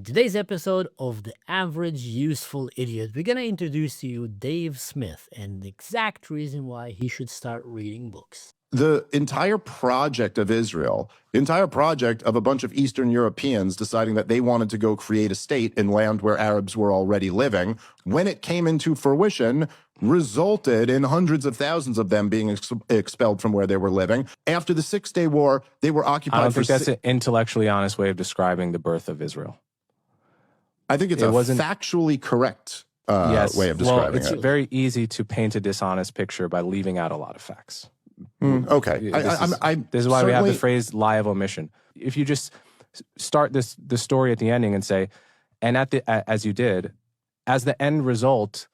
In today's episode of The Average Useful Idiot, we're going to introduce to you Dave Smith and the exact reason why he should start reading books. The entire project of Israel, the entire project of a bunch of Eastern Europeans deciding that they wanted to go create a state in land where Arabs were already living, when it came into fruition, resulted in hundreds of thousands of them being expelled from where they were living. After the Six-Day War, they were occupied I don't think that's an intellectually honest way of describing the birth of Israel. I think it's factually correct way of describing it. It's very easy to paint a dishonest picture by leaving out a lot of facts. Okay. This is why we have the phrase lie of omission. If you just start the story at the ending and say, and as you did, as the end result,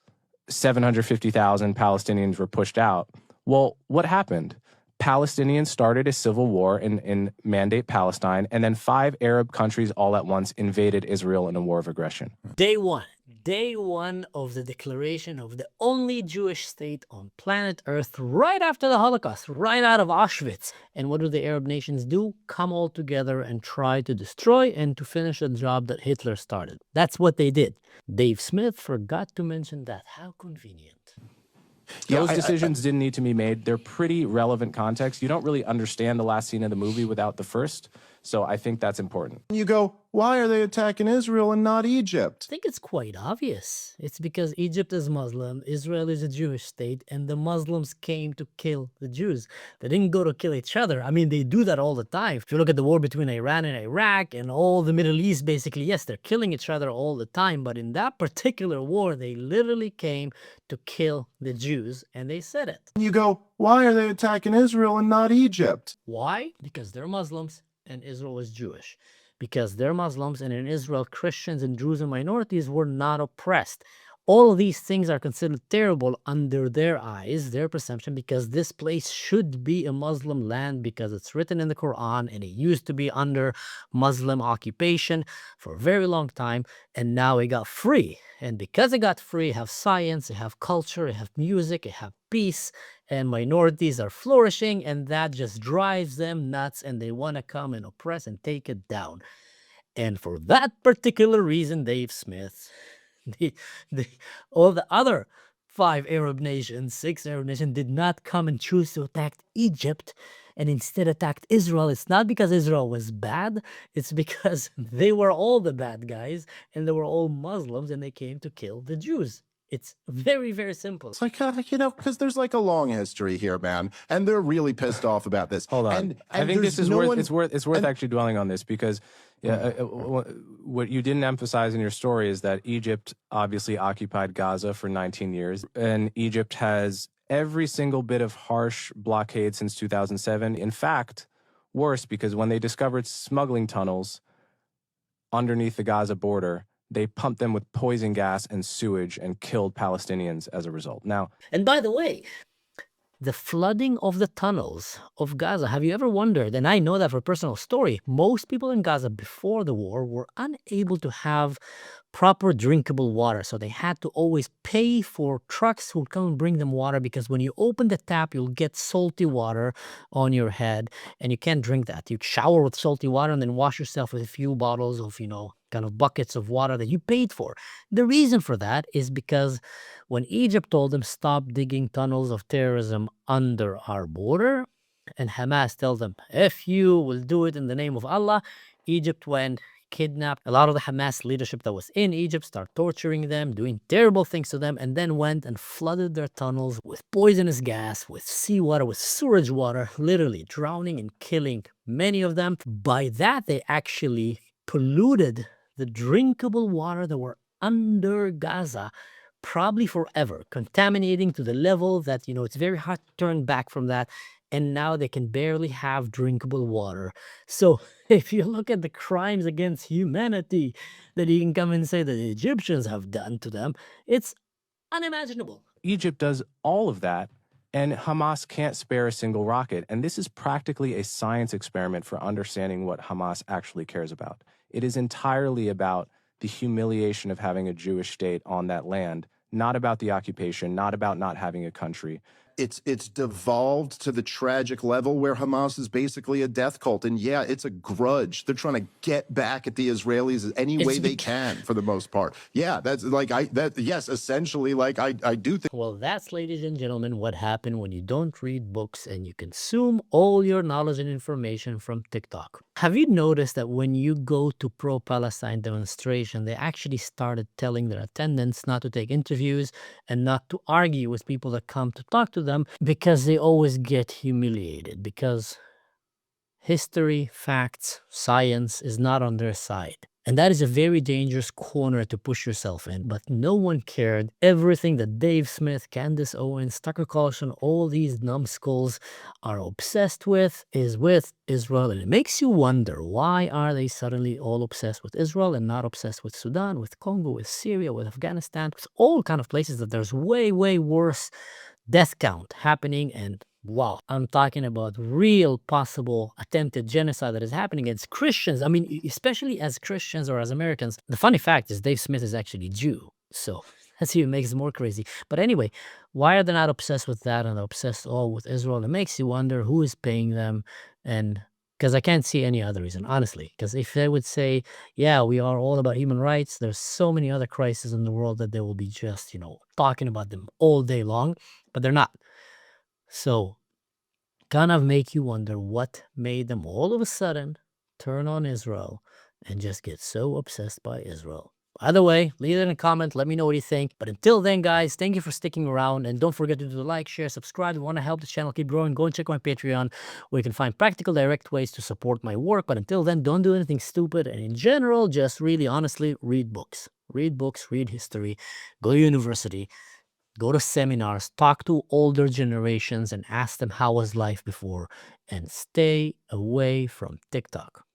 750,000 Palestinians were pushed out. Well, what happened? Palestinians started a civil war in Mandate Palestine, and then 5 Arab countries all at once invaded Israel in a war of aggression. Day one of the declaration of the only Jewish state on planet Earth right after the Holocaust, right out of Auschwitz. And what do the Arab nations do? Come all together and try to destroy and to finish a job that Hitler started. That's what they did. Dave Smith forgot to mention that. How convenient. Those decisions didn't need to be made. They're pretty relevant context. You don't really understand the last scene of the movie without the first. So I think that's important. You go, why are they attacking Israel and not Egypt? I think it's quite obvious. It's because Egypt is Muslim, Israel is a Jewish state, and the Muslims came to kill the Jews. They didn't go to kill each other. I mean, they do that all the time. If you look at the war between Iran and Iraq and all the Middle East, basically, yes, they're killing each other all the time. But in that particular war, they literally came to kill the Jews, and they said it. You go, why are they attacking Israel and not Egypt? Why? Because they're Muslims and Israel is Jewish. Because they're Muslims, and in Israel, Christians and Jews and minorities were not oppressed. All of these things are considered terrible under their eyes, their perception, because this place should be a Muslim land because it's written in the Quran and it used to be under Muslim occupation for a very long time, and now it got free. And because it got free, it have science, it have culture, it have music, it have peace, and minorities are flourishing, and that just drives them nuts, and they want to come and oppress and take it down. And for that particular reason, Dave Smith, all the other 5 Arab nations, 6 Arab nations did not come and choose to attack Egypt and instead attacked Israel. It's not because Israel was bad. It's because they were all the bad guys and they were all Muslims and they came to kill the Jews. It's very, very simple. It's like, because there's like a long history here, man. And they're really pissed off about this. Hold on. And I think this is worth actually dwelling on this because what you didn't emphasize in your story is that Egypt obviously occupied Gaza for 19 years. And Egypt has every single bit of harsh blockade since 2007. In fact, worse, because when they discovered smuggling tunnels underneath the Gaza border, they pumped them with poison gas and sewage and killed Palestinians as a result. Now, and by the way, the flooding of the tunnels of Gaza, have you ever wondered, and I know that for a personal story, most people in Gaza before the war were unable to have proper drinkable water. So they had to always pay for trucks who would come and bring them water, because when you open the tap, you'll get salty water on your head and you can't drink that. You shower with salty water and then wash yourself with a few bottles of, kind of buckets of water that you paid for. The reason for that is because when Egypt told them stop digging tunnels of terrorism under our border, and Hamas tells them, if you will do it in the name of Allah, Egypt went, kidnapped a lot of the Hamas leadership that was in Egypt, started torturing them, doing terrible things to them, and then went and flooded their tunnels with poisonous gas, with seawater, with sewage water, literally drowning and killing many of them. By that, they actually polluted the drinkable water that were under Gaza, probably forever, contaminating to the level that, it's very hard to turn back from that. And now they can barely have drinkable water. So if you look at the crimes against humanity that you can come and say that the Egyptians have done to them, it's unimaginable. Egypt does all of that, and Hamas can't spare a single rocket. And this is practically a science experiment for understanding what Hamas actually cares about. It is entirely about the humiliation of having a Jewish state on that land, not about the occupation, not about not having a country. it's devolved to the tragic level where Hamas is basically a death cult. And yeah, it's a grudge. They're trying to get back at the Israelis any way they can, for the most part. Yeah, that's like yes, essentially, like I do think. Well, that's, ladies and gentlemen, what happened when you don't read books and you consume all your knowledge and information from TikTok. Have you noticed that when you go to pro-Palestine demonstration, they actually started telling their attendants not to take interviews and not to argue with people that come to talk to them because they always get humiliated, because history, facts, science is not on their side. And that is a very dangerous corner to push yourself in. But no one cared. Everything that Dave Smith, Candace Owens, Tucker Carlson, all these numbskulls are obsessed with is with Israel. And it makes you wonder, why are they suddenly all obsessed with Israel and not obsessed with Sudan, with Congo, with Syria, with Afghanistan, with all kind of places that there's way, way worse death count happening. And wow, I'm talking about real possible attempted genocide that is happening against Christians. I mean, especially as Christians or as Americans. The funny fact is Dave Smith is actually Jew. So that's even makes it more crazy. But anyway, why are they not obsessed with that and obsessed all with Israel? It makes you wonder who is paying them. And because I can't see any other reason, honestly. Because if they would say, yeah, we are all about human rights, there's so many other crises in the world that they will be just, talking about them all day long. But they're not. So kind of make you wonder what made them all of a sudden turn on Israel and just get so obsessed by Israel. Either way, leave it in a comment. Let me know what you think. But until then, guys, thank you for sticking around. And don't forget to do the like, share, subscribe. If you want to help the channel keep growing, go and check my Patreon, where you can find practical, direct ways to support my work. But until then, don't do anything stupid. And in general, just really, honestly, read books. Read books, read history, go to university, go to seminars, talk to older generations and ask them how was life before, and stay away from TikTok.